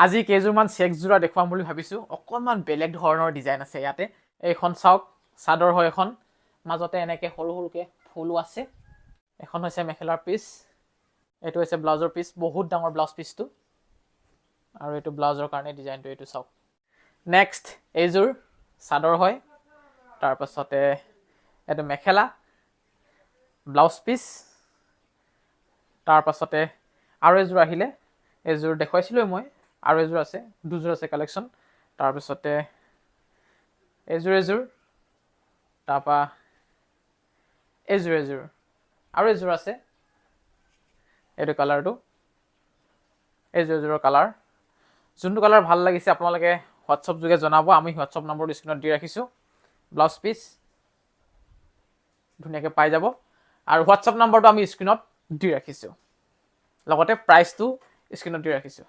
আজি কেইযোৰমান চেকযোৰা দেখুৱাম বুলি ভাবিছোঁ। অকণমান বেলেগ ধৰণৰ ডিজাইন আছে ইয়াতে। এইখন চাওক, চাদৰ হয় এখন, মাজতে এনেকৈ সৰু সৰুকৈ ফুলো আছে। এখন হৈছে মেখেলাৰ পিচ, এইটো হৈছে ব্লাউজৰ পিচ, বহুত ডাঙৰ ব্লাউজ পিচটো, আৰু এইটো ব্লাউজৰ কাৰণে ডিজাইনটো এইটো চাওক। নেক্সট এইযোৰ চাদৰ হয়, তাৰপাছতে এইটো মেখেলা, ব্লাউজ পিচ, তাৰপাছতে আৰু এযোৰ আহিলে, এইযোৰ দেখুৱাইছিলোঁ মই, আৰু এযোৰ আছে, দুযোৰ আছে কালেকশ্যন। তাৰপিছতে এযোৰ, তাৰপৰা এযোৰ আৰু এযোৰ আছে, এইটো কালাৰটো, এইযোৰৰ কালাৰ। যোনটো কালাৰ ভাল লাগিছে আপোনালোকে হোৱাটছআপ যোগে জনাব, আমি হোৱাটছআপ নম্বৰটো স্ক্ৰীণত দি ৰাখিছোঁ। ব্লাউজ পিচ ধুনীয়াকৈ পাই যাব, আৰু হোৱাটছআপ নম্বৰটো আমি স্ক্ৰীণত দি ৰাখিছোঁ, লগতে প্ৰাইচটো স্ক্ৰীণত দি ৰাখিছোঁ।